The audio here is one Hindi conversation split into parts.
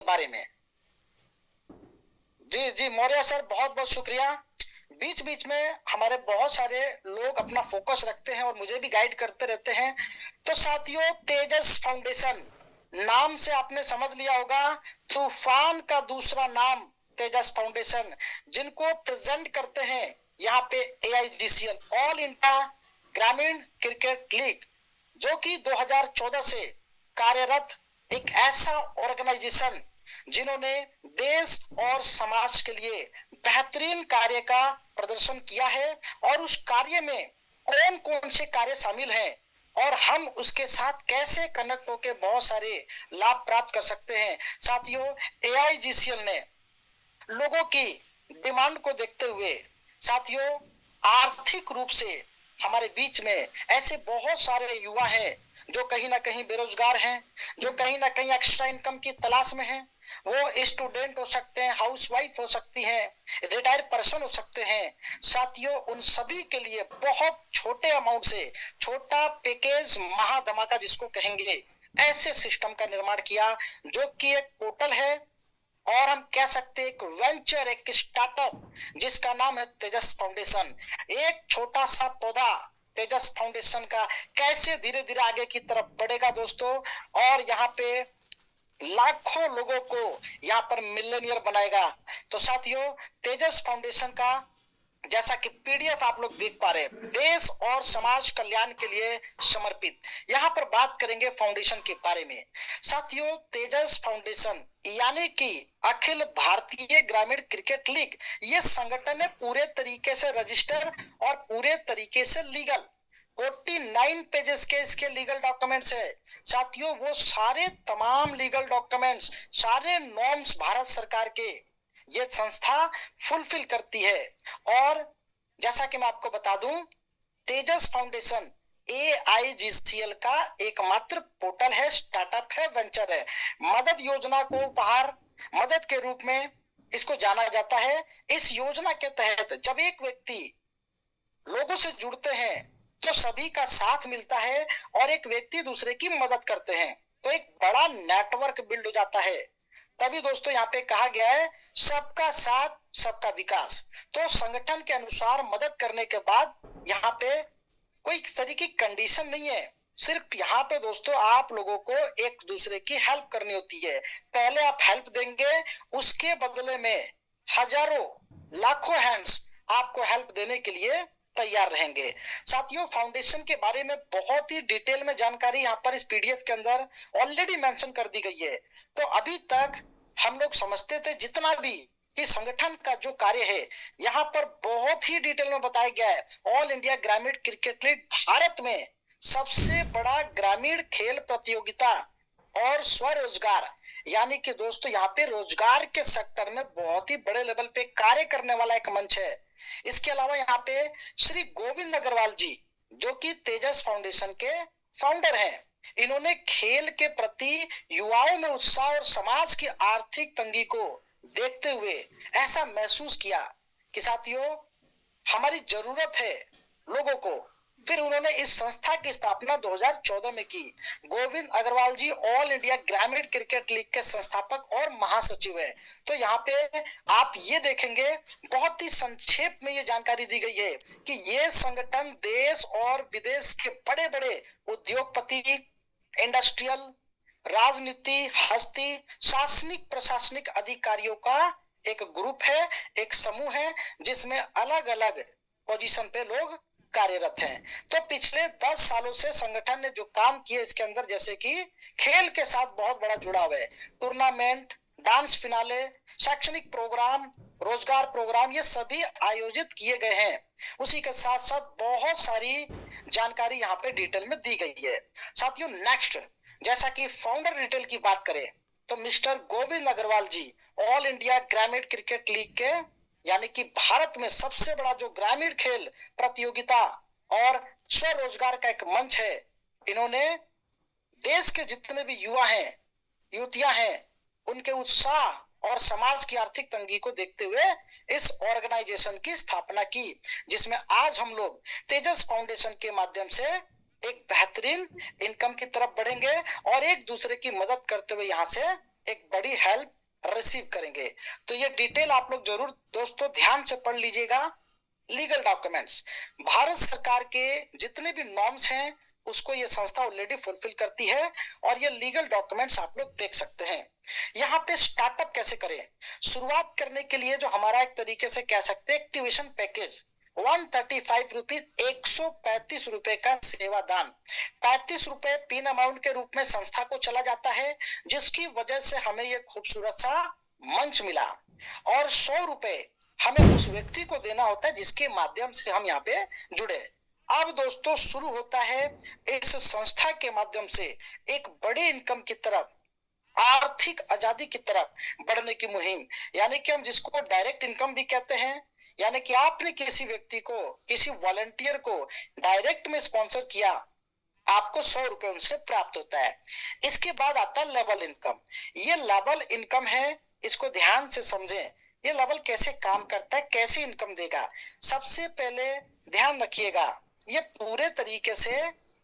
बारे में। जी जी मौर्य सर, बहुत बहुत शुक्रिया। बीच बीच में हमारे बहुत सारे लोग अपना फोकस रखते हैं और मुझे भी गाइड करते रहते हैं। तो साथियों, तेजस फाउंडेशन नाम से आपने समझ लिया होगा, तूफान का दूसरा नाम तेजस फाउंडेशन, जिनको प्रेजेंट करते हैं यहाँ पे AIGCL, ऑल इंडिया ग्रामीण क्रिकेट लीग, जो कि 2014 से कार्यरत एक ऐसा ऑर्गेनाइजेशन जिन्होंने देश और समाज के लिए बेहतरीन कार्य का प्रदर्शन किया है। और उस कार्य में कौन कौन से कार्य शामिल हैं और हम उसके साथ कैसे कनेक्ट होकर बहुत सारे लाभ प्राप्त कर सकते हैं। साथियों, AIGCL ने लोगों की डिमांड को देखते हुए, साथियों, आर्थिक रूप से हमारे बीच में ऐसे बहुत सारे युवा हैं जो कहीं ना कहीं बेरोजगार हैं, जो कहीं ना कहीं एक्स्ट्रा इनकम की तलाश में हैं। वो स्टूडेंट हो सकते हैं, हाउसवाइफ हो सकती हैं, रिटायर्ड पर्सन हो सकते हैं। साथियों, उन सभी के लिए बहुत छोटे अमाउंट से छोटा पैकेज, महाधमाका जिसको कहेंगे, ऐसे सिस्टम का निर्माण किया, जो कि एक पोर्टल है और हम कह सकते हैं एक वेंचर, एक स्टार्टअप, जिसका नाम है तेजस फाउंडेशन। एक छोटा सा पौधा तेजस फाउंडेशन का कैसे धीरे धीरे आगे की तरफ बढ़ेगा दोस्तों, और यहाँ पे लाखों लोगों को यहाँ पर मिलियनियर बनाएगा। तो साथियों, तेजस फाउंडेशन का जैसा कि PDF आप लोग देख पा रहे हैं, देश और समाज कल्याण के लिए समर्पित। यहाँ पर बात करेंगे फाउंडेशन के बारे में। साथियों, तेजस फाउंडेशन यानी कि अखिल भारतीय ग्रामीण क्रिकेट लीग, ये संगठन है पूरे तरीके से रजिस्टर और पूरे तरीके से लीगल। 49 पेजेस के इसके लीगल डॉक्यूमेंट्स है। साथियों, वो सारे तमाम लीगल डॉक्यूमेंट्स, सारे नॉर्म्स भारत सरकार के ये संस्था फुलफिल करती है। और जैसा कि मैं आपको बता दूं, तेजस फाउंडेशन AIGCL का एकमात्र पोर्टल है, स्टार्टअप है, वेंचर है। मदद योजना को उपहार मदद के रूप में इसको जाना जाता है। इस योजना के तहत जब एक व्यक्ति लोगों से जुड़ते हैं तो सभी का साथ मिलता है और एक व्यक्ति दूसरे की मदद करते हैं, तो एक बड़ा नेटवर्क बिल्ड हो जाता है। तभी दोस्तों यहाँ पे कहा गया है, सबका साथ सबका विकास। तो संगठन के अनुसार मदद करने के बाद यहाँ पे कोई तरह की कंडीशन नहीं है, सिर्फ यहाँ पे दोस्तों आप लोगों को एक दूसरे की हेल्प करनी होती है। पहले आप हेल्प देंगे, उसके बदले में हजारों लाखों हैंड्स आपको हेल्प देने के लिए तैयार रहेंगे। साथियों, फाउंडेशन के बारे में बहुत ही डिटेल में जानकारी यहाँ पर इस PDF के अंदर ऑलरेडी मेंशन कर दी गई है। तो अभी तक हम लोग समझते थे जितना भी कि संगठन का जो कार्य है, यहाँ पर बहुत ही डिटेल में बताया गया है। ऑल इंडिया ग्रामीण क्रिकेट लीग भारत में सबसे बड़ा ग्रामीण खेल प्रतियोगिता और स्वरोजगार, यानी कि दोस्तों यहाँ पे रोजगार के सेक्टर में बहुत ही बड़े लेवल पे कार्य करने वाला एक मंच है। इसके अलावा यहाँ पे श्री गोविंद अग्रवाल जी, जो कि तेजस फाउंडेशन के फाउंडर हैं, इन्होंने खेल के प्रति युवाओं में उत्साह और समाज की आर्थिक तंगी को देखते हुए ऐसा महसूस किया कि साथियों, हमारी जरूरत है लोगों को। फिर उन्होंने इस संस्था की स्थापना 2014 में की। गोविंद अग्रवाल जी ऑल इंडिया ग्रामीण क्रिकेट लीग के संस्थापक और महासचिव हैं। तो यहाँ पे आप ये देखेंगे, बहुत ही संक्षेप में ये जानकारी दी गई है कि ये संगठन देश और विदेश के बड़े बड़े उद्योगपति, इंडस्ट्रियल, राजनीति, हस्ती, शासनिक प्रशासनिक अधिकारियों का एक ग्रुप है, एक समूह है, जिसमें अलग अलग पोजीशन पे लोग कार्यरत हैं। तो पिछले 10 सालों से संगठन ने जो काम किए इसके अंदर, जैसे कि खेल के साथ बहुत बड़ा जुड़ाव है, टूर्नामेंट, डांस फिनाले, शैक्षणिक प्रोग्राम, रोजगार प्रोग्राम, ये सभी आयोजित किए गए हैं। उसी के साथ साथ बहुत सारी जानकारी यहाँ पे डिटेल में दी गई है। साथियों, नेक्स्ट, जैसा कि फाउंडर डिटेल की बात करें तो मिस्टर गोविंद अग्रवाल जी ऑल इंडिया ग्रामीण क्रिकेट लीग के, यानी कि भारत में सबसे बड़ा जो ग्रामीण खेल प्रतियोगिता और स्वरोजगार का एक मंच है, इन्होंने देश के जितने भी युवा हैं, युवतियां हैं, उनके उत्साह और समाज की आर्थिक तंगी को देखते हुए इस ऑर्गेनाइजेशन की स्थापना की, जिसमें आज हम लोग तेजस फाउंडेशन के माध्यम से एक बेहतरीन इनकम की तरफ बढ़ेंगे और एक दूसरे की मदद करते हुए यहाँ से एक बड़ी हेल्प रिसीव करेंगे। तो ये डिटेल आप लोग जरूर दोस्तों ध्यान से पढ़ लीजिएगा। लीगल डॉक्यूमेंट्स, भारत सरकार के जितने भी नॉर्म्स हैं उसको ये संस्था ऑलरेडी फुलफिल करती है, और ये लीगल डॉक्यूमेंट्स आप लोग देख सकते हैं। यहाँ पे स्टार्टअप कैसे करें, शुरुआत करने के लिए जो हमारा एक तरीके से कह सकते हैं एक्टिवेशन पैकेज 135 रुपीज, 135 रुपए का सेवादान, 35 रुपए पिन अमाउंट के रूप में संस्था को चला जाता है, जिसकी वजह से हमें ये खूबसूरत सा मंच मिला, और 100 रुपए हमें उस व्यक्ति को देना होता है जिसके माध्यम से हम यहाँ पे जुड़े। अब दोस्तों शुरू होता है इस संस्था के माध्यम से एक बड़े इनकम की तरफ, आर्थिक आजादी की तरफ बढ़ने की मुहिम, यानी कि हम जिसको डायरेक्ट इनकम भी कहते हैं। यानी कि आपने किसी व्यक्ति को, किसी वॉलंटियर को डायरेक्ट में स्पॉन्सर किया, आपको 100 रुपए उनसे प्राप्त होता है। इसके बाद आता है लेवल इनकम। ये लेवल इनकम है, इसको ध्यान से समझें। ये लेवल कैसे काम करता है, कैसे इनकम देगा। सबसे पहले ध्यान रखिएगा, ये पूरे तरीके से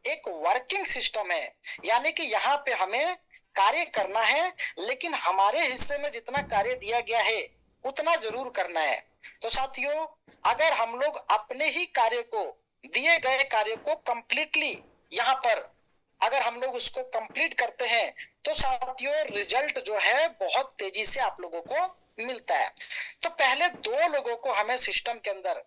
एक वर्किंग सिस्टम है, यानी कि यहाँ पे हमें कार्य करना है, लेकिन हमारे हिस्से में जितना कार्य दिया गया है उतना जरूर करना है। तो साथियों, अगर हम लोग अपने ही कार्य को, दिए गए कार्य को कंप्लीटली यहाँ पर अगर हम लोग उसको कंप्लीट करते हैं तो साथियों रिजल्ट जो है बहुत तेजी से आप लोगों को मिलता है। तो पहले 2 लोगों को हमें सिस्टम के अंदर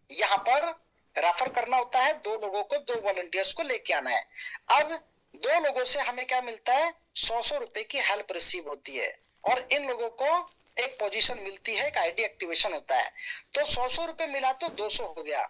यहाँ पर रेफर करना होता है, 2 लोगों को, 2 वॉलंटियर्स को लेके आना है। अब 2 लोगों से हमें क्या मिलता है, 100 रुपए की हेल्प रिसीव होती है, और इन लोगों को एक पोजीशन मिलती है, एक आईडी एक्टिवेशन होता है। तो 100 रुपए मिला तो 200 हो गया।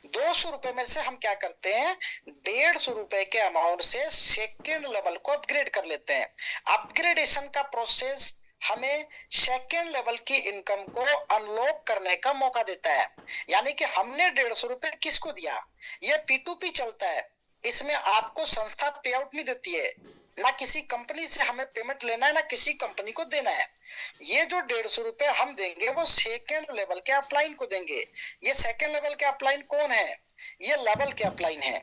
200 रुपए में से हम क्या करते हैं, 150 रुपए के अमाउंट से सेकेंड लेवल को अपग्रेड कर लेते हैं। अपग्रेडेशन का प्रोसेस हमें सेकेंड लेवल की इनकम को अनलॉक करने का मौका देता है। यानी कि हमने 150 रुपए किसको दिया, ये P2P चलता है, इसमें आपको संस्था पे आउट नहीं देती है, ना किसी कंपनी से हमें पेमेंट लेना है, ना किसी कंपनी को देना है। ये जो 150 रुपए हम देंगे वो सेकेंड लेवल के अपलाइन को देंगे। ये सेकेंड लेवल के अपलाइन कौन है, ये लेवल के अपलाइन है।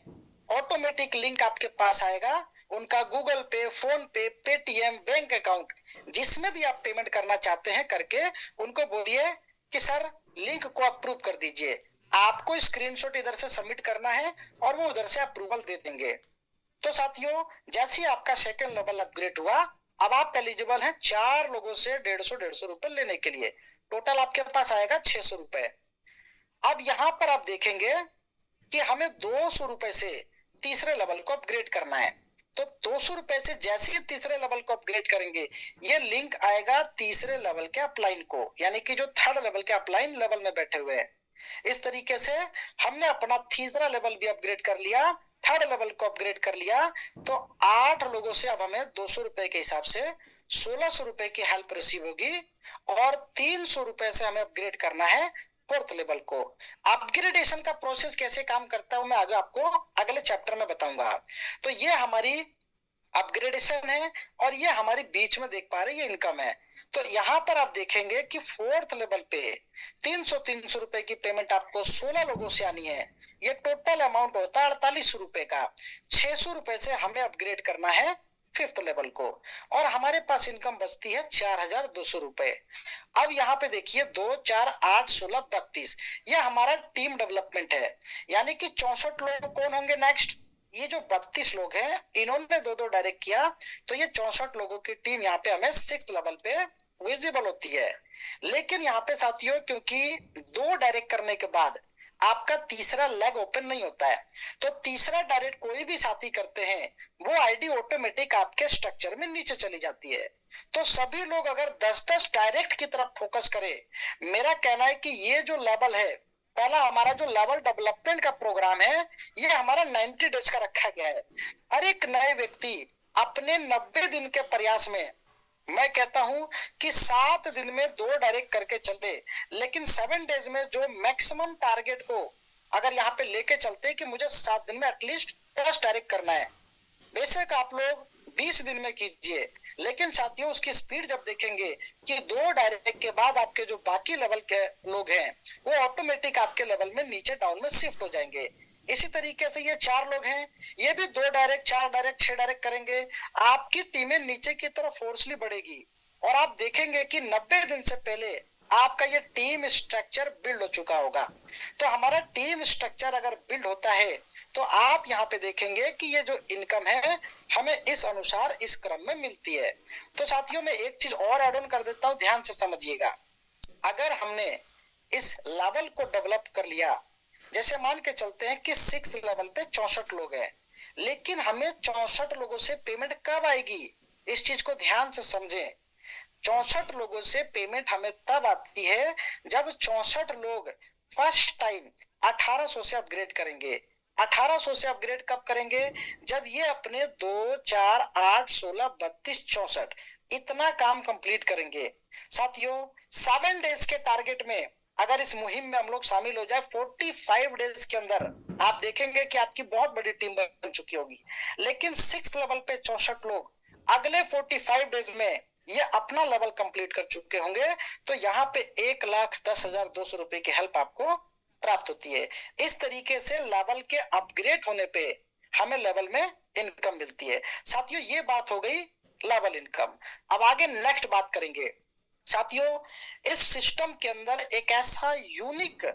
ऑटोमेटिक लिंक आपके पास आएगा, उनका गूगल पे, फोन पे, पेटीएम, बैंक अकाउंट, जिसमें भी आप पेमेंट करना चाहते हैं करके उनको बोलिए कि सर लिंक को अप्रूव कर दीजिए। आपको स्क्रीनशॉट इधर से सबमिट करना है और वो उधर से अप्रूवल दे देंगे। तो साथियों, जैसे ही आपका सेकंड लेवल अपग्रेड हुआ, अब आप एलिजिबल हैं 4 लोगों से 150 रुपए लेने के लिए। टोटल आपके पास आएगा 600 रुपए। अब यहाँ पर आप देखेंगे कि हमें 200 रुपए से तीसरे लेवल को अपग्रेड करना है। तो 200 रुपए से जैसे ही तीसरे लेवल को अपग्रेड करेंगे, ये लिंक आएगा तीसरे लेवल के अपलाइन को, यानी कि जो थर्ड लेवल के अपलाइन लेवल में बैठे हुए हैं। इस तरीके से हमने अपना तीसरा लेवल भी अपग्रेड कर लिया, थर्ड लेवल को अपग्रेड कर लिया। तो 8 लोगों से अब हमें 200 रुपए के हिसाब से 1600 रुपए की हेल्प रिसीव होगी, और 300 रुपए से हमें अपग्रेड करना है फोर्थ लेवल को। अपग्रेडेशन का प्रोसेस कैसे काम करता है मैं आगे आपको अगले चैप्टर में बताऊंगा। तो ये हमारी अपग्रेडेशन है, और ये हमारी बीच में देख पा रहे ये इनकम है। तो यहाँ पर आप देखेंगे कि फोर्थ लेवल पे 300 रुपए की पेमेंट आपको 16 लोगों से आनी है। ये टोटल अमाउंट होता है 48 रुपए का। 600 रुपए से हमें अपग्रेड करना है फिफ्थ लेवल को, और हमारे पास इनकम बचती है 4200 रुपए। अब यहाँ पे देखिए 2, 4, 8, 16, 32, ये हमारा टीम डेवलपमेंट है। यानी कि 64 लोग कौन होंगे नेक्स्ट, ये जो 32 लोग हैं इन्होंने 2-2 डायरेक्ट किया, तो ये 64 लोगों की टीम यहाँ पे हमें 6th लेवल पे विजिबल होती है। लेकिन यहाँ पे साथियों, क्योंकि 2 डायरेक्ट करने के बाद आपका तीसरा लेग ओपन नहीं होता है, तो तीसरा डायरेक्ट कोई भी साथी करते हैं वो आईडी ऑटोमेटिक आपके स्ट्रक्चर में नीचे चली जाती है। तो सभी लोग अगर 10-10 डायरेक्ट की तरफ फोकस करें, मेरा कहना है कि ये जो लेवल है, पहला हमारा जो लेवल डेवलपमेंट का प्रोग्राम है, ये हमारा 90 डेज का रखा गया है। हर एक नए व्यक्ति अपने 90 दिन के प्रयास में, मैं कहता हूं कि 7 दिन में 2 डायरेक्ट करके चले, लेकिन 7 डेज में जो मैक्सिमम टारगेट को अगर यहाँ पे लेके चलते कि मुझे 7 दिन में एटलीस्ट 10 डायरेक्ट करना है, बेशक आप लोग 20 दिन में कीजिए, लेकिन साथियों उसकी स्पीड जब देखेंगे कि 2 डायरेक्ट के बाद आपके जो बाकी लेवल के लोग हैं वो ऑटोमेटिक आपके लेवल में नीचे डाउन में शिफ्ट हो जाएंगे। इसी तरीके से ये 4 लोग हैं, ये भी 2 डायरेक्ट, 4 डायरेक्ट, 6 डायरेक्ट करेंगे, आपकी टीमें नीचे की तरफ फोर्सली बढ़ेगी। और आप देखेंगे कि 90 दिन से पहले आपका ये टीम स्ट्रक्चर बिल्ड हो चुका होगा। तो हमारा टीम स्ट्रक्चर अगर बिल्ड होता है तो आप यहाँ पे देखेंगे कि ये जो इनकम है हमें इस अनुसार इस क्रम में मिलती है। तो साथियों मैं एक चीज और ऐड ऑन कर देता हूँ, ध्यान से समझिएगा। अगर हमने इस लेवल को डेवलप कर लिया, जैसे मान के चलते हैं कि 6 लेवल पे 64 लोग हैं, लेकिन हमें 64 लोगों से पेमेंट कब आएगी, इस चीज को ध्यान से समझें। 64 लोगों से पेमेंट हमें तब आती है जब 64 लोग फर्स्ट टाइम 1800 से अपग्रेड करेंगे। 1800 से अपग्रेड कब करेंगे, जब ये अपने 2 4 8 16 32 64 इतना काम कंप्लीट करेंगे। साथियों 7 डेज के टारगेट में अगर इस मुहिम में हम लोग शामिल हो जाए 45 डेज के अंदर, आप देखेंगे कि आपकी बहुत बड़ी टीम बन चुकी होगी। लेकिन 6 लेवल पे 64 लोग अगले 45 डेज में ये अपना लेवल कंप्लीट कर चुके होंगे। तो यहाँ पे 1,10,200 रुपए की हेल्प आपको प्राप्त होती है। इस तरीके से लेवल के अपग्रेड होने पे हमें लेवल में इनकम मिलती है। साथियों ये बात हो गई लेवल इनकम। अब आगे नेक्स्ट बात करेंगे। साथियों इस सिस्टम के अंदर एक ऐसा यूनिक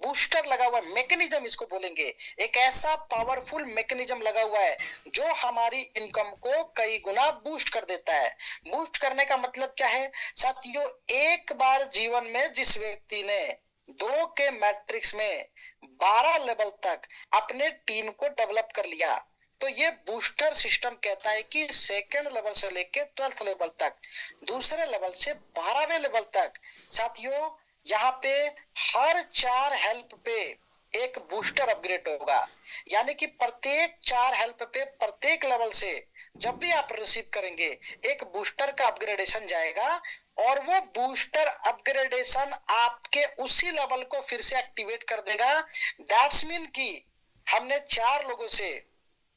बूस्टर लगा हुआ है, मैकेनिज्म इसको बोलेंगे, एक ऐसा पावरफुल मैकेनिज्म लगा हुआ है जो हमारी इनकम को कई गुना बूस्ट कर देता है। बूस्ट करने का मतलब क्या है साथियों, एक बार जीवन में जिस व्यक्ति ने 2 के मैट्रिक्स में 12 लेवल तक अपने टीम को डेवलप कर लिया, तो ये बूस्टर सिस्टम कहता है कि सेकेंड लेवल से लेके 12th लेवल तक, दूसरे लेवल से 12वें लेवल तक, साथियों यहाँ पे हर 4 हेल्प पे एक बूस्टर अपग्रेड होगा। यानी कि प्रत्येक 4 हेल्प पे प्रत्येक लेवल से जब भी आप रिसीव करेंगे एक बूस्टर का अपग्रेडेशन जाएगा, और वो बूस्टर अपग्रेडेशन आपके उसी लेवल को फिर से एक्टिवेट कर देगा। दैट्स मीन कि हमने 4 लोगों से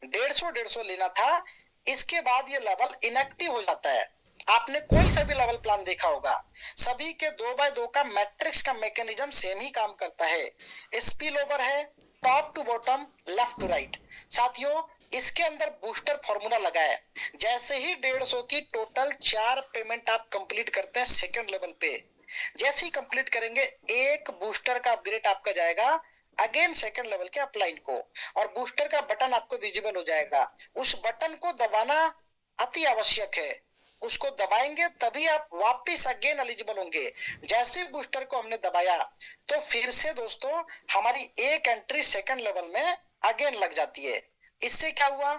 150 लेना था, इसके बाद ये लेवल इनएक्टिव हो जाता है। आपने कोई सा भी लेवल प्लान देखा होगा, सभी के 2x2 का मैट्रिक्स का मैकेनिज्म सेम ही काम करता है। स्पिल ओवर है top to bottom, left to right. साथियों इसके अंदर बूस्टर फॉर्मूला लगा है। जैसे ही 150 की टोटल 4 पेमेंट आप कंप्लीट करते हैं सेकंड लेवल पे, जैसे ही कंप्लीट करेंगे एक बूस्टर का अपग्रेड आपका जाएगा अगेन सेकंड लेवल के अपलाइन को, और बूस्टर का बटन आपको विजिबल हो जाएगा। उस बटन को दबाना अति आवश्यक है, उसको दबाएंगे तभी आप वापस अगेन एलिजिबल होंगे। जैसे बूस्टर को हमने दबाया तो फिर से दोस्तों हमारी एक एंट्री सेकंड लेवल में अगेन लग जाती है। इससे क्या हुआ,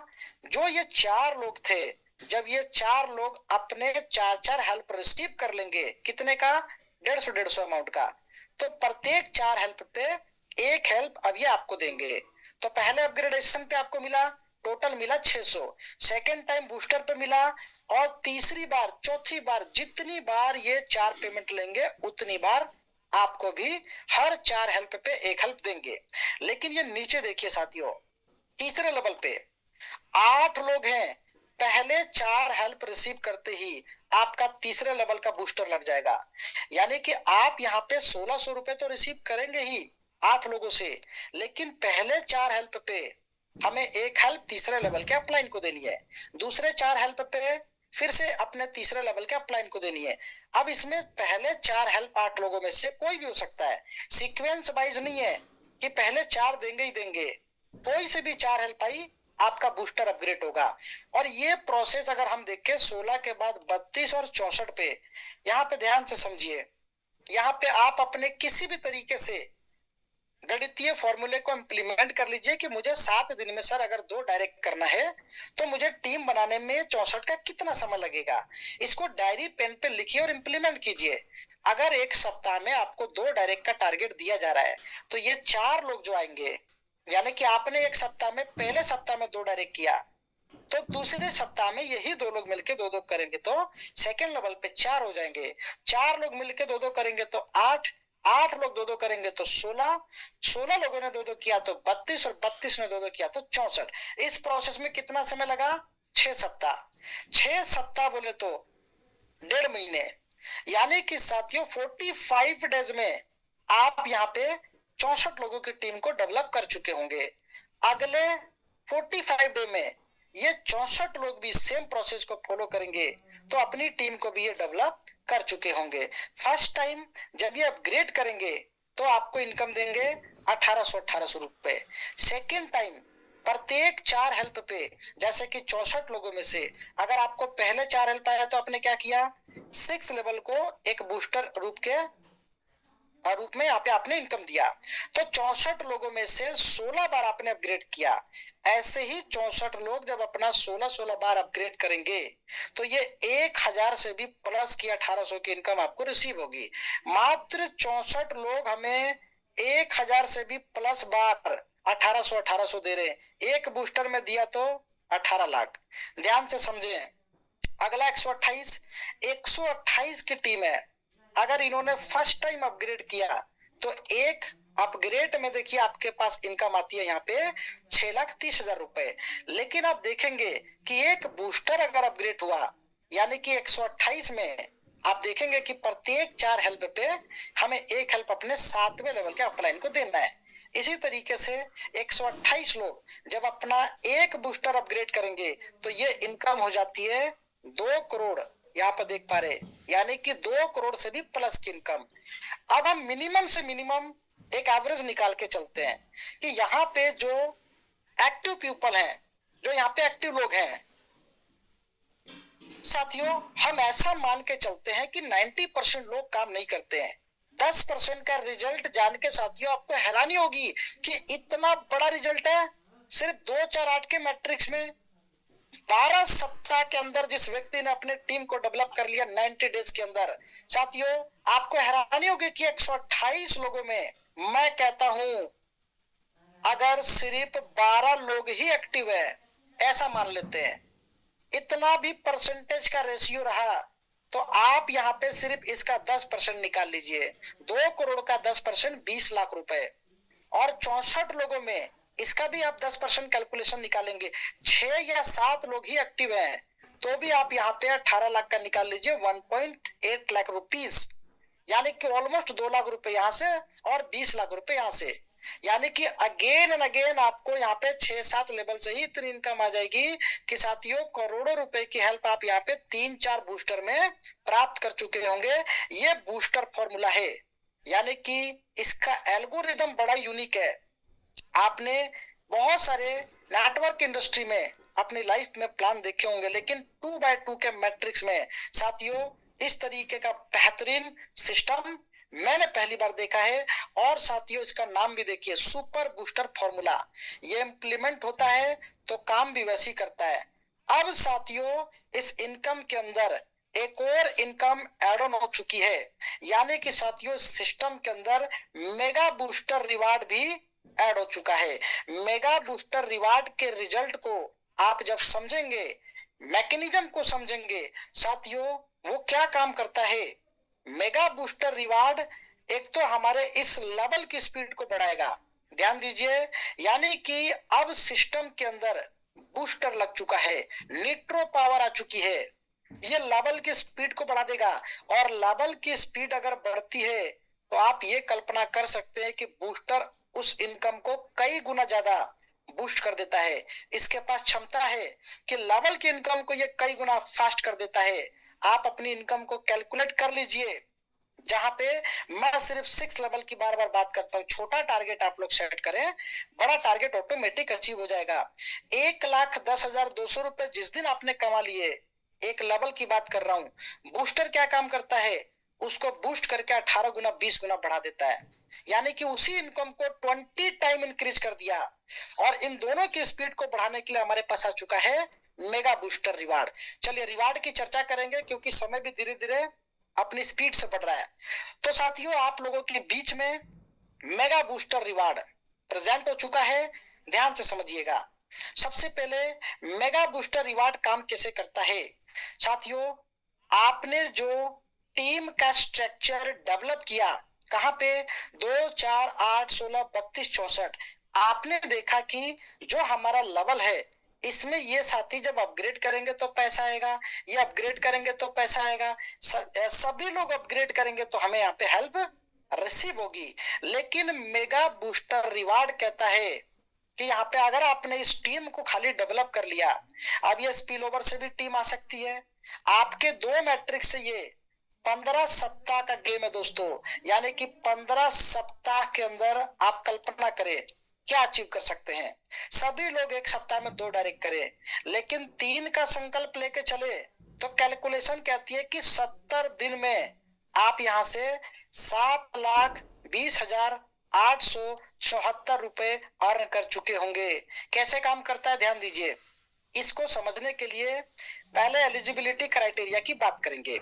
जो ये 4 लोग थे, जब ये 4 लोग अपने 4 हेल्प रिसीव कर लेंगे, कितने का, 150 अमाउंट का, तो प्रत्येक 4 हेल्प पे एक हेल्प अब ये आपको देंगे। तो पहले अपग्रेडेशन पे आपको मिला, टोटल मिला 600, सेकेंड टाइम बूस्टर पे मिला, और तीसरी बार चौथी बार जितनी बार ये 4 पेमेंट लेंगे उतनी बार आपको भी हर 4 हेल्प पे एक हेल्प देंगे। लेकिन ये नीचे देखिए साथियों, तीसरे लेवल पे 8 लोग हैं, पहले 4 हेल्प रिसीव करते ही आपका तीसरे लेवल का बूस्टर लग जाएगा। यानी कि आप यहाँ पे 1600 रुपए तो रिसीव करेंगे ही 8 लोगों से, लेकिन पहले 4 हेल्प पे हमें एक हेल्प तीसरे लेवल के अपलाइन को देनी है, दूसरे 4 हेल्प पे फिर से अपने तीसरे लेवल के अपलाइन को देनी है। अब इसमें पहले 4 हेल्प 8 लोगों में से कोई भी हो सकता है, सीक्वेंस वाइज नहीं है कि पहले 4 देंगे ही देंगे, कोई से भी 4 हेल्प आई आपका बूस्टर अपग्रेड होगा। और ये प्रोसेस अगर हम देखें 16 के बाद 32 और 64 पे, यहाँ पे ध्यान से समझिए, यहाँ पे आप अपने किसी भी तरीके से गणितीय फॉर्मूले को इंप्लीमेंट कर लीजिए कि मुझे 7 दिन में सर अगर 2 डायरेक्ट करना है तो मुझे टीम बनाने में 64 का कितना समय लगेगा, इसको डायरी पेन पे लिखिए और इंप्लीमेंट कीजिए। अगर एक सप्ताह में आपको 2 डायरेक्ट का टारगेट दिया जा रहा है तो ये 4 लोग जो आएंगे, यानी कि आपने एक सप्ताह में पहले सप्ताह में 2 डायरेक्ट किया, तो दूसरे सप्ताह में यही 2 लोग मिलके 2-2 करेंगे तो सेकेंड लेवल पे 4 हो जाएंगे। 4 लोग मिलके 2-2 करेंगे तो 8, 8 लोग 2-2 करेंगे तो 16, 16 लोगों ने 2-2 किया तो 32, और 32 ने 2-2 किया तो 64। इस प्रोसेस में कितना समय लगा, 6 सप्ताह। 6 सप्ताह बोले तो 1.5 महीने, यानी कि साथियों 45 डेज में आप यहाँ पे 64 लोगों की टीम को डेवलप कर चुके होंगे। अगले 45 डे में ये 64 लोग भी सेम प्रोसेस को फॉलो करेंगे तो अपनी टीम को भी ये डेवलप कर चुके होंगे। फर्स्ट टाइम जब ये अपग्रेड करेंगे तो आपको इनकम देंगे 1800 रुपए। सेकेंड टाइम प्रत्येक 4 हेल्प पे, जैसे कि 64 लोगों में से अगर आपको पहले 4 हेल्प आया तो आपने क्या किया, 6 लेवल को एक बूस्टर रूप में यहाँ पे आपने इनकम दिया। तो 64 लोगों में से 16 बार आपने अपग्रेड किया। ऐसे ही 64 लोग जब अपना 16 बार अपग्रेड करेंगे तो ये 1000 से भी प्लस की 1800 की इनकम आपको रिसीव होगी। मात्र 64 लोग हमें 1000 से भी प्लस बार 1800 दे रहे हैं। एक बूस्टर में दिया तो 18 लाख। ध्यान से समझे। अगला 128 की टीम है। अगर इन्होंने फर्स्ट टाइम अपग्रेड किया तो एक अपग्रेड में देखिए आपके पास इनकम आती है यहाँ पे 6,30,000 रुपए। लेकिन आप देखेंगे कि एक बूस्टर अगर अपग्रेड हुआ यानी कि 128 में आप देखेंगे कि प्रत्येक 4 हेल्प पे हमें एक हेल्प अपने 7वें लेवल के अपलाइन को देना है। इसी तरीके से 128 लोग जब अपना एक बूस्टर अपग्रेड करेंगे तो ये इनकम हो जाती है 2 करोड़। यहाँ पर देख पा रहे, यानी कि 2 करोड़ से भी प्लस की इनकम। अब हम मिनिमम से मिनिमम एक एवरेज निकाल के चलते हैं कि यहाँ पे जो एक्टिव पीपल हैं, जो यहाँ पे एक्टिव लोग हैं साथियों, हम ऐसा मान के चलते हैं कि 90% लोग काम नहीं करते हैं। 10% का रिजल्ट जान के साथियों आपको हैरानी होगी कि इतना बड़ा रिजल्ट है सिर्फ 248 के मैट्रिक्स में। 12 सप्ताह के अंदर जिस व्यक्ति ने अपने टीम को डेवलप कर लिया 90 डेज के अंदर, साथियों आपको हैरानी होगी कि 128 लोगों में मैं कहता हूं अगर सिर्फ 12 लोग ही एक्टिव है, ऐसा मान लेते हैं, इतना भी परसेंटेज का रेशियो रहा तो आप यहाँ पे सिर्फ इसका 10% निकाल लीजिए। 2 करोड़ का 10% 20 लाख रुपए। और 64 लोगों में इसका भी आप 10% कैलकुलेशन निकालेंगे, 6 या 7 लोग ही एक्टिव हैं तो भी आप यहाँ पे 18 लाख का निकाल लीजिए, 1.8 लाख रुपीस, यानी कि ऑलमोस्ट 2 लाख रुपए यहाँ से और 20 लाख रुपए यहाँ से। यानी कि अगेन एंड अगेन आपको यहाँ पे 6-7 लेवल से ही इतनी इनकम आ जाएगी कि साथियों करोड़ों रुपए की हेल्प आप यहाँ पे 3-4 बूस्टर में प्राप्त कर चुके होंगे। ये बूस्टर फॉर्मूला है, यानी कि इसका एल्गोरिदम बड़ा यूनिक है। आपने बहुत सारे नेटवर्क इंडस्ट्री में अपनी लाइफ में प्लान देखे होंगे, लेकिन 2x2 के मैट्रिक्स में साथियों इस तरीके का बेहतरीन सिस्टम मैंने पहली बार देखा है। और साथियों इसका नाम भी देखिए, सुपर बूस्टर फॉर्मूला। ये इंप्लीमेंट होता है तो काम भी वैसी करता है। अब साथियों इस इनकम के अंदर एक और इनकम एड ऑन हो चुकी है, यानी कि साथियों सिस्टम के अंदर मेगा बूस्टर रिवार्ड भी ऐड हो चुका है। मेगा बूस्टर रिवार्ड के रिजल्ट को आप जब समझेंगे, मैकेनिज्म को समझेंगे साथियों, वो क्या काम करता है। मेगा बूस्टर रिवार्ड एक तो हमारे इस लेवल की स्पीड को बढ़ाएगा, ध्यान दीजिए, यानी कि अब सिस्टम के अंदर बूस्टर लग चुका है, न्यूट्रो पावर आ चुकी है, ये लेवल की स्पीड को बढ़ा देगा। और लेवल की स्पीड अगर बढ़ती है तो आप ये कल्पना कर सकते हैं कि बूस्टर उस इनकम को कई गुना ज्यादा बूस्ट कर देता है। इसके पास क्षमता है कि लेवल की इनकम को ये कई गुना फास्ट कर देता है। आप अपनी इनकम को कैलकुलेट कर लीजिए, जहां पे मैं सिर्फ 6 लेवल की बार बार बात करता हूँ। छोटा टारगेट आप लोग सेट करें, बड़ा टारगेट ऑटोमेटिक अचीव हो जाएगा। 1,10,200 रुपए जिस दिन आपने कमा लिए, एक लेवल की बात कर रहा हूं, बूस्टर क्या काम करता है, उसको बूस्ट करके 18 गुना 20 गुना बढ़ा देता है, यानी कि उसी इनकम को 20 टाइम इंक्रीज कर दिया। और इन दोनों की स्पीड को बढ़ाने के लिए हमारे पास आ चुका है मेगा बूस्टर रिवार्ड। चलिए रिवार्ड की चर्चा करेंगे क्योंकि समय भी धीरे धीरे अपनी स्पीड से बढ़ रहा है। तो साथियों आप लोगों के बीच में मेगा बूस्टर रिवार्ड प्रेजेंट हो चुका है, ध्यान से समझिएगा। सबसे पहले मेगा बूस्टर रिवार्ड काम कैसे करता है साथियों, आपने जो टीम का स्ट्रक्चर डेवलप किया, कहां पे 2, 4, 8, 16, 32, 64, आपने देखा कि जो हमारा लेवल है इसमें ये साथी जब अपग्रेड करेंगे तो पैसा आएगा, ये अपग्रेड करेंगे तो पैसा आएगा, सभी लोग अपग्रेड करेंगे तो हमें यहाँ पे हेल्प रिसीव होगी। लेकिन मेगा बूस्टर रिवार्ड कहता है कि यहाँ पे अगर आपने इस टीम को खाली डेवलप कर लिया, अब ये स्पिल ओवर से भी टीम आ सकती है। आपके दो मैट्रिक से ये 15 सप्ताह का गेम है दोस्तों, यानी कि 15 सप्ताह के अंदर आप कल्पना करें क्या अचीव कर सकते हैं। सभी लोग एक सप्ताह में 2 डायरेक्ट करें, लेकिन 3 का संकल्प लेके चले तो कैलकुलेशन कहती है कि 70 दिन में आप यहां से 7,20,874 रुपए अर्न कर चुके होंगे। कैसे काम करता है ध्यान दीजिए। इसको समझने के लिए पहले एलिजिबिलिटी क्राइटेरिया की बात करेंगे।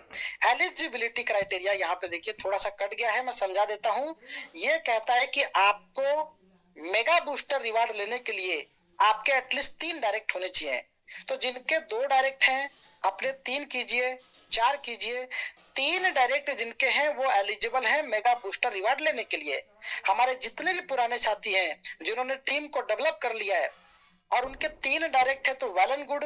एलिजिबिलिटी क्राइटेरिया यहाँ पे देखिए थोड़ा सा कट गया है, मैं समझा देता हूँ। ये कहता है कि आपको मेगा बूस्टर रिवार्ड लेने के लिए आपके एटलीस्ट 3 डायरेक्ट होने चाहिए। तो जिनके 2 डायरेक्ट हैं अपने 3 कीजिए, 4 कीजिए। 3 डायरेक्ट जिनके हैं वो एलिजिबल हैं मेगा बूस्टर रिवार्ड लेने के लिए। हमारे जितने भी पुराने साथी हैं जिन्होंने टीम को डेवलप कर लिया है और उनके 3 डायरेक्ट है तो वेल एंड गुड,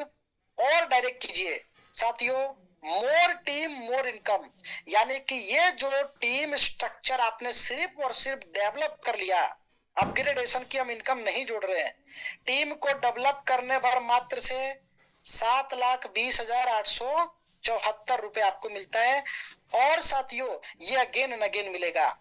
और डायरेक्ट कीजिए साथियों। मोर टीम मोर इनकम, यानी कि ये जो टीम स्ट्रक्चर आपने सिर्फ और सिर्फ डेवलप कर लिया, अपग्रेडेशन की हम इनकम नहीं जोड़ रहे हैं, टीम को डेवलप करने पर मात्र से 7,20,874 रुपए आपको मिलता है। और साथियों ये अगेन एंड अगेन मिलेगा,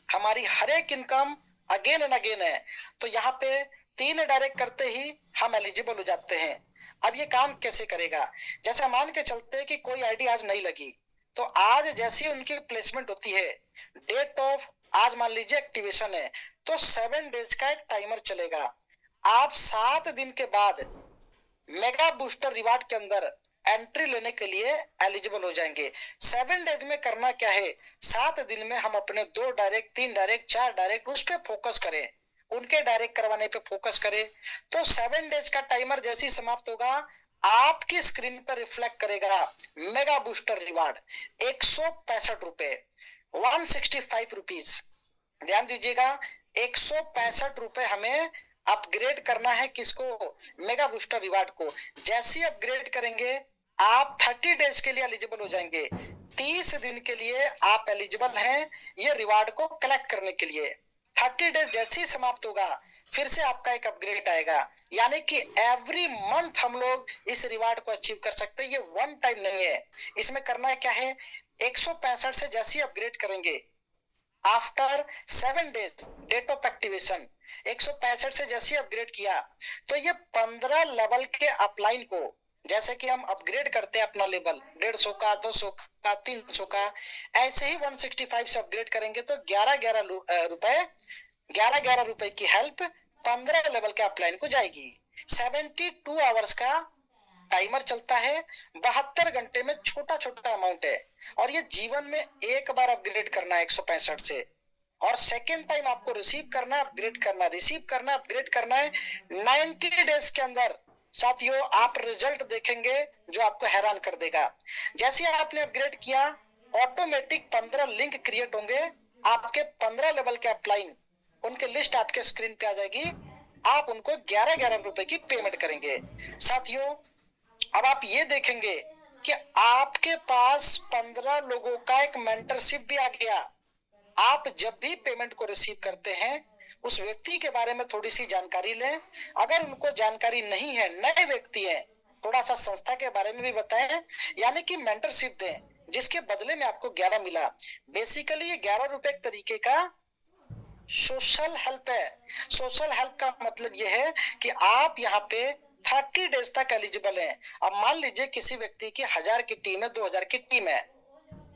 हमारी हर एक इनकम अगेन एंड अगेन है। तो यहाँ पे 3 डायरेक्ट करते ही हम एलिजिबल हो जाते हैं। अब ये काम कैसे करेगा, जैसे मान के चलते हैं कि कोई आईडी आज नहीं लगी, तो आज जैसी उनकी प्लेसमेंट होती है, डेट ऑफ आज मान लीजिए एक्टिवेशन है, तो 7 डेज का एक टाइमर चलेगा। आप 7 दिन के बाद मेगा बूस्टर रिवार्ड के अंदर एंट्री लेने के लिए एलिजिबल हो जाएंगे। 7 डेज में करना क्या है, 7 दिन में हम अपने 2 डायरेक्ट, 3 डायरेक्ट, 4 डायरेक्ट उस पर फोकस करें, उनके डायरेक्ट करवाने पे फोकस करें। तो 7 डेज का टाइमर जैसे ही समाप्त होगा, आपकी स्क्रीन पर रिफ्लेक्ट करेगा मेगा बूस्टर रिवार्ड 165 रुपए, 165 रुपीज। ध्यान दीजिएगा, 165 रुपए हमें अपग्रेड करना है किसको, मेगा बूस्टर रिवार्ड को। जैसे ही अपग्रेड करेंगे आप 30 डेज के लिए एलिजिबल हो जाएंगे। 30 दिन के लिए आप एलिजिबल हैं ये रिवार्ड को कलेक्ट करने के लिए। 30 डेज जैसे ही समाप्त होगा फिर से आपका एक अपग्रेड आएगा, यानी कि एवरी मंथ हम लोग इस रिवार्ड को अचीव कर सकते हैं। ये वन टाइम नहीं है। इसमें करना क्या है, 165 से जैसे ही अपग्रेड करेंगे after 7 days date of activation, 165 से जैसे अपग्रेड किया तो ये 15 लेवल के अपलाइन को, जैसे कि हम अपग्रेड करते हैं अपना लेवल 150 का, 200 का, 300 का, ऐसे ही 165 से अपग्रेड करेंगे तो 11 रुपए की हेल्प 15 लेवल के अपलाइन को जाएगी। 72 आवर्स का टाइमर चलता है, 72 घंटे में छोटा छोटा अमाउंट है, और ये जीवन में एक बार अपग्रेड करना है 165 से, और सेकेंड टाइम आपको रिसीव करना है, अपग्रेड करना, रिसीव करना, अपग्रेड करना है 90 डेज के अंदर। साथियों आप रिजल्ट देखेंगे जो आपको हैरान कर देगा। जैसे आपने अपग्रेड किया ऑटोमेटिक 15 लिंक क्रिएट होंगे, आपके 15 लेवल के अपलाइन, उनके लिस्ट आपके स्क्रीन पे आ जाएगी, आप उनको 11-11 रुपए की पेमेंट करेंगे। साथियों अब आप ये देखेंगे कि आपके पास 15 लोगों का एक मेंटरशिप भी आ गया। आप जब भी पेमेंट को रिसीव करते हैं उस व्यक्ति के बारे में थोड़ी सी जानकारी लें, अगर उनको जानकारी नहीं है, नए व्यक्ति है, थोड़ा सा संस्था के बारे में भी बताएं, यानी कि मेंटरशिप दें जिसके बदले में आपको 11 मिला। बेसिकली ये 11 रुपए एक तरीके का सोशल हेल्प है। सोशल हेल्प का मतलब ये है कि आप यहाँ पे 30 डेज तक एलिजिबल हैं। अब मान लीजिए किसी व्यक्ति की 1000 की टीम है, 2000 की टीम है,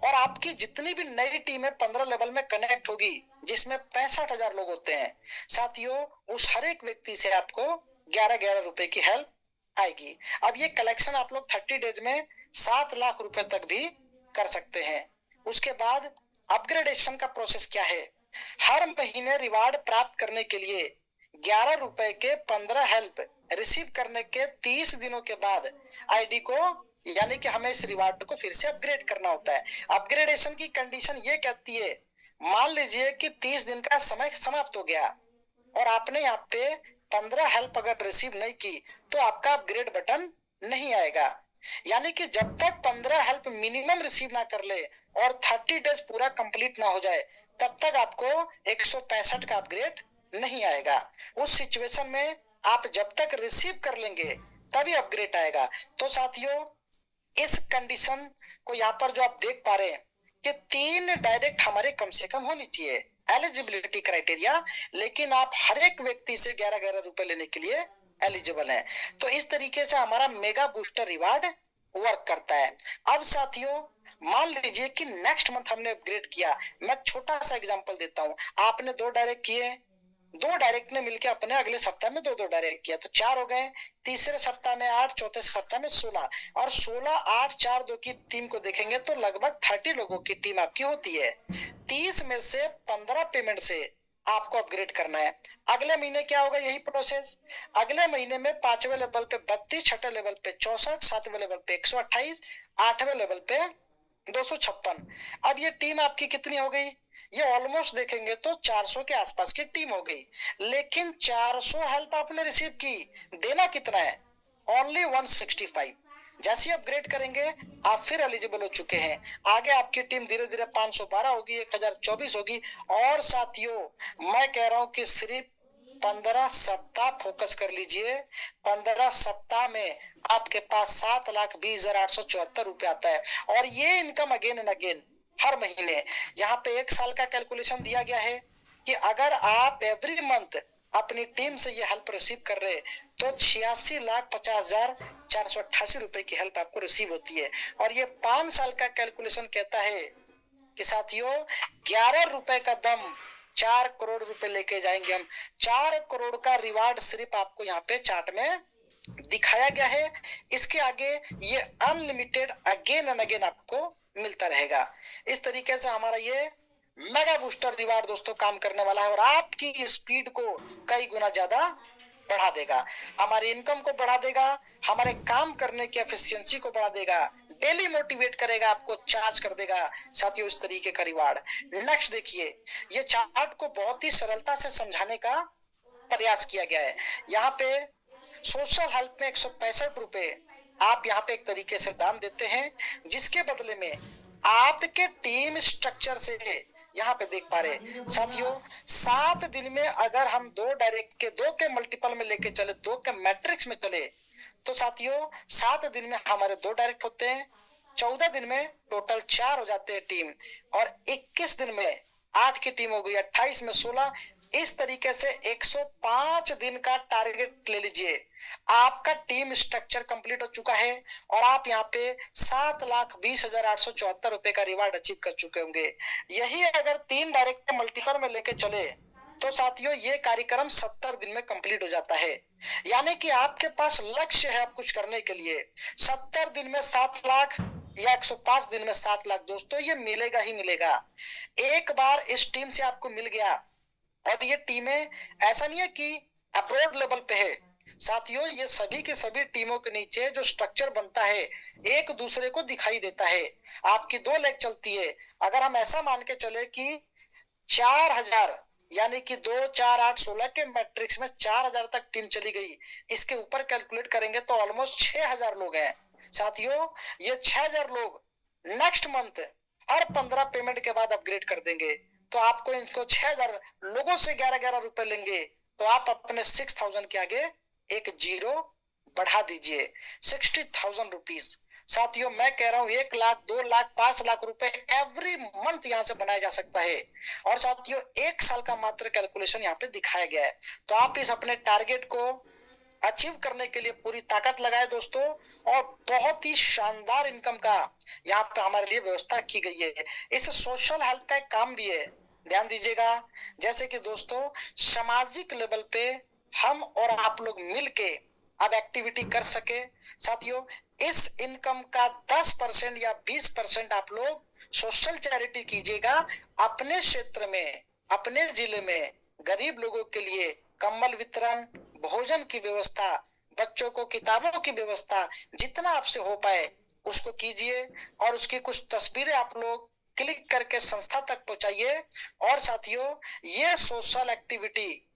और आपकी जितनी भी नई टीम है 15 लेवल में कनेक्ट होगी जिसमें 65,000 लोग होते हैं। साथियों उस हर एक व्यक्ति से आपको 11-11 रुपए की हेल्प आएगी। अब ये कलेक्शन आप लोग 30 डेज में 7 लाख रुपए तक भी कर सकते हैं। उसके बाद अपग्रेडेशन का प्रोसेस क्या है, हर महीने रिवार्ड प्राप्त करने के लिए 11 रुपए के 15 हेल्प रिसीव करने के 30 दिनों के बाद आईडी को, यानी कि हमें इस रिवार्ड को फिर से अपग्रेड करना होता है। अपग्रेडेशन की कंडीशन ये कहती है, मान लीजिए कि 30 दिन का समय समाप्त हो गया और आपने यहाँ पे 15 हेल्प अगर रिसीव नहीं की तो आपका अपग्रेड बटन नहीं आएगा। यानी कि जब तक 15 हेल्प मिनिमम रिसीव ना कर ले और 30 डेज पूरा कंप्लीट ना हो जाए तब तक आपको 165 का अपग्रेड नहीं आएगा। उस सिचुएशन में आप जब तक रिसीव कर लेंगे तभी अपग्रेड आएगा। तो साथियों, इस कंडीशन को यहाँ पर जो आप देख पा रहे हैं कि 3 डायरेक्ट हमारे कम से कम होनी चाहिए एलिजिबिलिटी क्राइटेरिया, लेकिन आप हर एक व्यक्ति से 11-11 रुपए लेने के लिए एलिजिबल है। तो इस तरीके से हमारा मेगा बूस्टर रिवार्ड वर्क करता है। अब साथियों, मान लीजिए कि नेक्स्ट मंथ हमने अपग्रेड किया। मैं छोटा सा एग्जांपल देता हूं। आपने 2 डायरेक्ट किए, 2 डायरेक्ट ने मिलकर अपने अगले सप्ताह में 2-2 डायरेक्ट किया तो 4 हो गए, तीसरे सप्ताह में 8, चौथे सप्ताह में 16, और 16, 8, 4, 2 की टीम को देखेंगे तो लगभग 30 लोगों की टीम आपकी होती है। 30 में से 15 पेमेंट से आपको अपग्रेड करना है। अगले महीने क्या होगा, यही प्रोसेस। अगले महीने में 5वें लेवल पे 32, छठे लेवल पे 64, 7वें लेवल पे 128, 8वें लेवल पे 256। अब ये टीम आपकी कितनी हो गई, ये ऑलमोस्ट देखेंगे तो 400 के आसपास की टीम हो गई। लेकिन 400 हेल्प आपने रिसीव की, देना कितना है, ओनली 165। जैसे अपग्रेड करेंगे आप फिर एलिजिबल हो चुके हैं। आगे आपकी टीम धीरे धीरे 512 होगी, 1024 होगी। और साथियों, मैं कह रहा हूं कि सिर्फ 15 सप्ताह फोकस कर लीजिए। 15 सप्ताह में आपके पास 7,20,874 रुपए आता है। और ये इनकम अगेन एंड अगेन हर महीने। यहाँ पे 1 साल का कैलकुलेशन दिया गया है कि अगर आप एवरी मंथ अपनी टीम से ये हेल्प रिसीव कर रहे तो 86,50,488 रुपए की हेल्प आपको रिसीव होती है। और ये 5 साल का कैलकुलेशन कहता है कि साथियों 11 रुपए का दम 4 करोड़ रुपए लेके जाएंगे हम। 4 करोड़ का रिवार्ड सिर्फ आपको यहाँ पे चार्ट में दिखाया गया है। इसके आगे ये अनलिमिटेड अगेन एंड अगेन आपको मिलता रहेगा। इस तरीके से हमारा ये मेगा बूस्टर रिवार्ड दोस्तों काम करने वाला है और आपकी स्पीड को कई गुना ज्यादा बढ़ा देगा, हमारी इनकम को बढ़ा देगा, हमारे काम करने की एफिशिएंसी को बढ़ा देगा, डेली मोटिवेट करेगा, आपको चार्ज कर देगा। साथियों, इस तरीके का रिवार्ड। नेक्स्ट देखिए, ये चार्ट को बहुत ही सरलता से समझाने का प्रयास किया गया है। यहाँ पे सोशल हेल्प में 165 रुपए आप यहाँ पे एक तरीके से दान देते हैं, जिसके बदले में आपके टीम स्ट्रक्चर से यहाँ पे देख पा रहे साथियों, 7 दिन में अगर हम 2 डायरेक्ट के 2 के मल्टीपल में लेके चले, 2 के मैट्रिक्स में चले, तो साथियों 7 दिन में हमारे 2 डायरेक्ट होते हैं, 14 दिन में टोटल 4 हो जाते हैं टीम, और 21 दिन में 8 की टीम हो गई, 28 में 16। इस तरीके से 105 दिन का टारगेट ले लीजिए, आपका टीम स्ट्रक्चर कंप्लीट हो चुका है और आप यहाँ पे 7,20,874 रुपए का रिवार्ड अचीव कर चुके होंगे। यही अगर 3 डायरेक्ट मल्टीपल में लेके चले तो साथियों ये कार्यक्रम 70 दिन में कंप्लीट हो जाता है। यानी कि आपके पास लक्ष्य है आप कुछ करने के लिए, 70 दिन में 7 लाख या 105 दिन में 7 लाख, दोस्तों ये मिलेगा ही मिलेगा। एक बार इस टीम से आपको मिल गया, और ये टीमें ऐसा नहीं है कि अब्रॉड लेवल पे है साथियों, ये सभी के सभी टीमों के नीचे जो स्ट्रक्चर बनता है एक दूसरे को दिखाई देता है। आपकी 2 लेग चलती है, अगर हम ऐसा मान के चले कि 4,000 यानी कि 2, 4, 8, 16 के मैट्रिक्स में 4,000 तक टीम चली गई, इसके ऊपर कैलकुलेट करेंगे तो ऑलमोस्ट 6,000 लोग हैं। साथियों ये 6,000 लोग नेक्स्ट मंथ हर 15 पेमेंट के बाद अपग्रेड कर देंगे, तो आपको इनको 6,000 लोगों से 11-11 रुपए लेंगे, तो आप अपने 6,000 के आगे एक जीरो बढ़ा दीजिए, 60,000 रुपीज। साथियों मैं कह रहा हूं 1 लाख, 2 लाख, 5 लाख रुपए एवरी मंथ यहां से बनाया जा सकता है। और साथियों 1 साल का मात्र कैलकुलेशन यहाँ पे दिखाया गया है, तो आप इस अपने टारगेट को अचीव करने के लिए पूरी ताकत लगाए दोस्तों। और बहुत ही शानदार इनकम का यहाँ पे हमारे लिए व्यवस्था की गई है। इस सोशल हेल्प का एक काम भी है, ध्यान दीजिएगा। जैसे कि दोस्तों सामाजिक लेवल पे हम और आप लोग मिलके अब एक्टिविटी कर सके। साथियों इस इनकम का 10% या 20% आप लोग सोशल चैरिटी कीजिएगा, अपने क्षेत्र में, अपने जिले में गरीब लोगों के लिए कंबल वितरण, भोजन की व्यवस्था, बच्चों को किताबों की व्यवस्था, जितना आपसे हो पाए उसको कीजिए। और उसकी कुछ तस्वीरें आप लोग क्लिक करके संस्था तक पहुंचाइए। और साथियों ये सोशल एक्टिविटी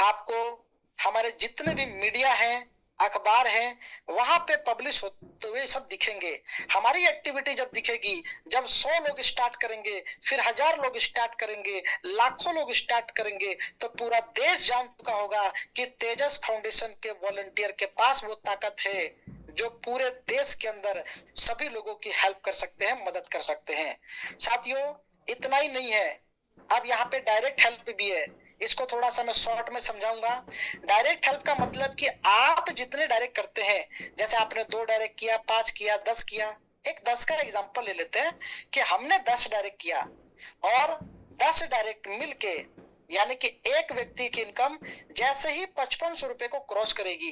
आपको हमारे जितने भी मीडिया हैं अखबार है, वहां पे पब्लिश होते हुए सब दिखेंगे। हमारी एक्टिविटी जब दिखेगी, जब 100 लोग स्टार्ट करेंगे, फिर 1000 लोग स्टार्ट करेंगे, लाखों लोग स्टार्ट करेंगे, तो पूरा देश जान चुका होगा कि तेजस फाउंडेशन के वॉलंटियर के पास वो ताकत है जो पूरे देश के अंदर सभी लोगों की हेल्प कर सकते हैं, मदद कर सकते हैं। साथियों, इतना ही नहीं है, अब यहाँ पे डायरेक्ट हेल्प भी है। इसको थोड़ा सा मैं शॉर्ट में समझाऊंगा। डायरेक्ट हेल्प का मतलब कि आप जितने डायरेक्ट करते हैं, जैसे आपने 2 डायरेक्ट किया, 5 किया, 10 किया, एक 10 का एग्जांपल ले लेते हैं कि हमने 10 डायरेक्ट किया और 10 डायरेक्ट मिलके, यानी कि एक व्यक्ति की इनकम जैसे ही 5500 रुपए को क्रॉस करेगी,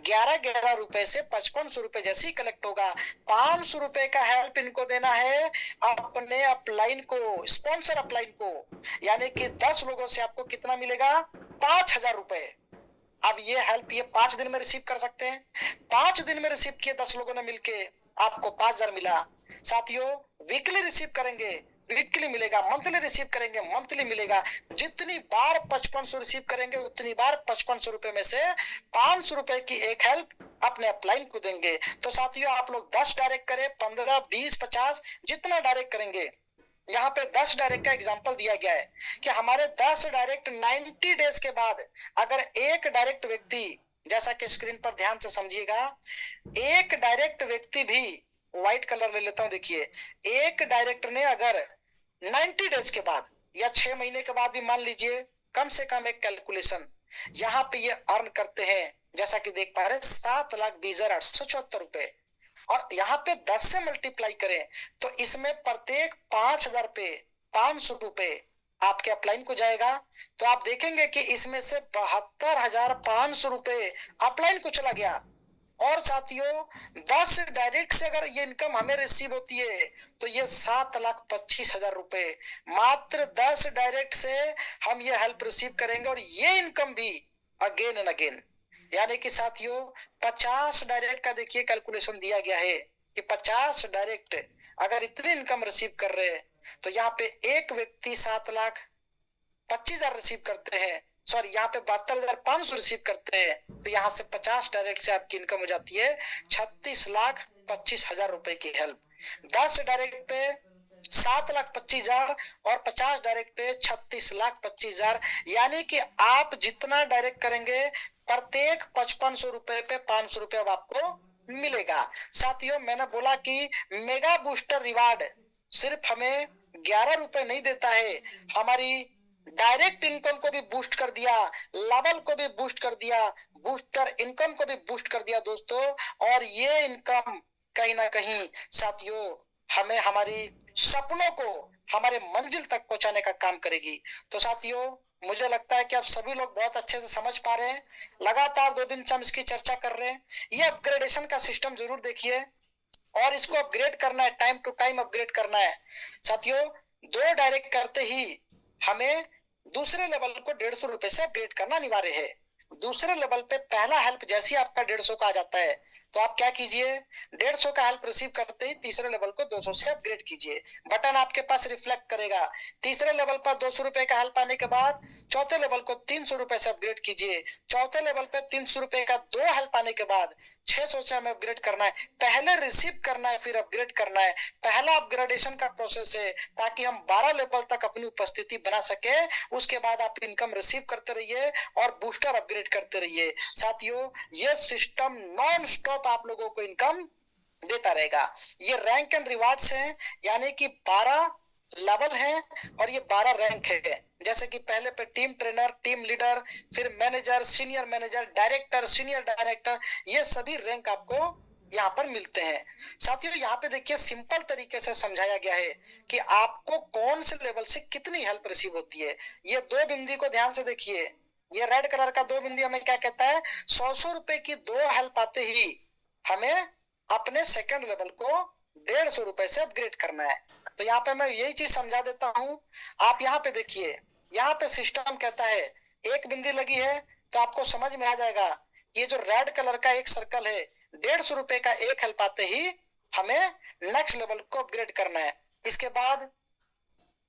11-11 रुपए से 5500 रुपए जैसे ही कलेक्ट होगा, 500 रुपए का हेल्प इनको देना है अपने अपलाइन को, स्पॉन्सर अपलाइन को। यानी कि 10 लोगों से आपको कितना मिलेगा? 5000 रुपए। अब ये हेल्प ये 5 दिन में रिसीव कर सकते हैं। 5 दिन में रिसीव किए 10 लोगों ने मिलके, आपको 5000 मिला। साथियों, वीकली रिसीव करेंगे, वीकली मिलेगा, मंथली रिसीव करेंगे, मंथली मिलेगा। जितनी बार 5500 रिसीव करेंगे, उतनी बार 5500 रुपए में से 500 रुपए की एक हेल्प अपने अपलाइन को देंगे। तो साथियों, आप लोग 10 डायरेक्ट करें, 15, 20, 50, जितना डायरेक्ट करेंगे। यहाँ पे 10 डायरेक्ट का एग्जांपल दिया गया है कि हमारे 10 डायरेक्ट 90 डेज के बाद, अगर एक डायरेक्ट व्यक्ति, जैसा कि स्क्रीन पर ध्यान से समझिएगा, एक डायरेक्ट व्यक्ति भी, व्हाइट कलर ले लेता हूं, देखिए, एक डायरेक्ट ने अगर 90 डेज के बाद या 6 महीने के बाद भी, मान लीजिए, कम से कम एक कैलकुलेशन यहाँ पे ये अर्न करते हैं, जैसा कि देख पा रहे हैं, 7,20,874 रुपए। और यहाँ पे 10 से मल्टीप्लाई करें तो इसमें प्रत्येक 5000 पे 500 रुपए आपके अपलाइन को जाएगा। तो आप देखेंगे कि इसमें से 72,500 रुपए अपलाइन को चला गया। और साथियों, 10 डायरेक्ट से अगर ये इनकम हमें रिसीव होती है तो ये 7,25,000 रुपए मात्र 10 डायरेक्ट से हम ये हेल्प रिसीव करेंगे। और ये इनकम भी अगेन एंड अगेन, यानी कि साथियों, 50 डायरेक्ट का देखिए कैलकुलेशन दिया गया है कि 50 डायरेक्ट अगर इतनी इनकम रिसीव कर रहे हैं तो यहाँ पे एक व्यक्ति 7,25,000 रिसीव करते हैं, सॉरी, यहाँ पे 72,500 रिसीव करते हैं। तो यहाँ से 50 डायरेक्ट से आपकी इनकम हो जाती है 36,25,000 रुपए की हेल्प। 10 डायरेक्ट पे 7,25,000 और 50 डायरेक्ट पे 36,25,000, यानी कि आप जितना डायरेक्ट करेंगे प्रत्येक 5500 रुपए पे 500 रुपए अब आपको मिलेगा। साथियों, मैंने बोला कि मेगा बूस्टर रिवार्ड सिर्फ हमें 11 रुपए नहीं देता है, हमारी डायरेक्ट इनकम को भी बूस्ट कर दिया, लेवल को भी बूस्ट कर दिया, बूस्टर इनकम को भी बूस्ट कर दिया दोस्तों। और ये इनकम कहीं ना कहीं साथियों हमें हमारी सपनों को हमारे मंजिल तक पहुंचाने का काम करेगी। तो साथियों, मुझे लगता है कि आप सभी लोग बहुत अच्छे से समझ पा रहे हैं। लगातार 2 दिन से हम इसकी चर्चा कर रहे हैं। ये अपग्रेडेशन का सिस्टम जरूर देखिए और इसको अपग्रेड करना है, टाइम टू टाइम अपग्रेड करना है। साथियों, 2 डायरेक्ट करते ही हमें दूसरे लेवल को 150 रुपए से अपग्रेड करना अनिवार्य है। दूसरे लेवल पे पहला हेल्प जैसे ही आपका 150 का आ जाता है तो आप क्या कीजिए, 150 का हेल्प रिसीव करते ही तीसरे लेवल को 200 से अपग्रेड कीजिए। बटन आपके पास रिफ्लेक्ट करेगा। तीसरे लेवल पर 200 रुपए का हेल्प आने के बाद चौथे लेवल को 300 रुपए से अपग्रेड कीजिए। चौथे लेवल पे 300 रुपए का 2 हेल्प आने के बाद 600 से हमें अपग्रेड करना है। पहले रिसीव करना है, फिर अपग्रेड करना है। पहला अपग्रेडेशन का प्रोसेस है ताकि हम 12 लेवल तक अपनी उपस्थिति बना सके। उसके बाद आप इनकम रिसीव करते रहिए और बूस्टर अपग्रेड करते रहिए। साथियों, ये सिस्टम नॉन स्टॉप आप लोगों को इनकम देता रहेगा। ये रैंक एंड रिवार्ड्स हैं, यानी कि 12 लेवल है और ये 12 रैंक है। जैसे कि पहले पे टीम ट्रेनर, टीम लीडर, फिर manager, senior manager, director, senior director, ये सभी रैंक आपको यहाँ पर मिलते हैं। साथियों, यहाँ पे देखिए सिंपल तरीके से समझाया गया है कि आपको कौन से लेवल से कितनी हेल्प रिसीव होती है। ये 2 बिंदी को ध्यान से देखिए। ये रेड कलर का 2 बिंदी हमें क्या कहता है, 100 रुपए की 2 हेल्प आते ही हमें अपने सेकंड लेवल को 150 रुपए से अपग्रेड करना है। तो यहाँ पे मैं यही चीज समझा देता हूँ। आप यहाँ पे देखिए, यहाँ पे सिस्टम कहता है 1 बिंदी लगी है तो आपको समझ में आ जाएगा। ये जो रेड कलर का एक सर्कल है, 150 रुपए का एक हेल्प आते ही हमें नेक्स्ट लेवल को अपग्रेड करना है। इसके बाद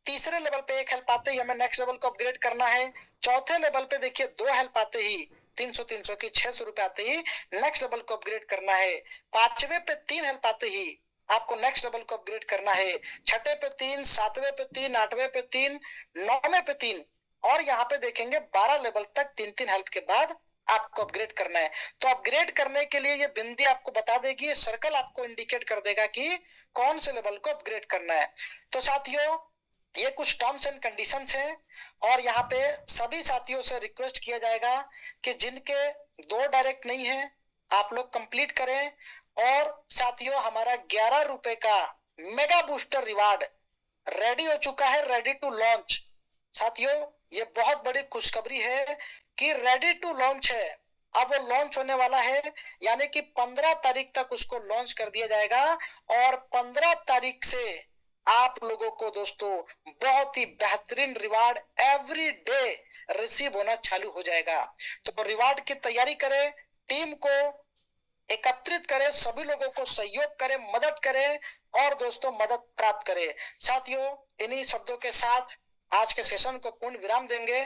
तीसरे लेवल पे एक हेल्प आते ही हमें नेक्स्ट लेवल को अपग्रेड करना है। चौथे लेवल पे देखिए 2 हेल्प आते ही 300 की 600 रुपए आते ही नेक्स्ट लेवल को अपग्रेड करना है। 5वें पे 3 हेल्प आते ही आपको नेक्स्ट लेवल को अपग्रेड करना है। 6ठे पे 3, 7वें पे 3, 8वें पे 3, 9वें पे 3 और यहाँ पे देखेंगे 12 लेवल तक 3-3 हेल्प के बाद आपको अपग्रेड करना है। तो अपग्रेड करने के लिए ये बिंदी आपको बता देगी, ये सर्कल आपको इंडिकेट कर देगा कि कौन से लेवल को अपग्रेड करना है। तो साथियों ये कुछ टर्म्स एंड कंडीशंस हैं और यहाँ पे सभी साथियों से रिक्वेस्ट किया जाएगा कि जिनके 2 डायरेक्ट नहीं है आप लोग कंप्लीट करें। और साथियों हमारा 11 रुपए का मेगा बूस्टर रिवार्ड रेडी हो चुका है, रेडी टू लॉन्च। साथियों ये बहुत बड़ी खुशखबरी है कि रेडी टू लॉन्च है, अब वो लॉन्च होने वाला है, यानी कि 15 तारीख तक उसको लॉन्च कर दिया जाएगा और 15 तारीख से आप लोगों को दोस्तों बहुत ही बेहतरीन रिवार्ड एवरी डे रिसीव होना चालू हो जाएगा। तो रिवार्ड की तैयारी करें, टीम को एकत्रित करें, सभी लोगों को सहयोग करें, मदद करें और दोस्तों मदद प्राप्त करें। साथियों इन्हीं शब्दों के साथ आज के सेशन को पूर्ण विराम देंगे।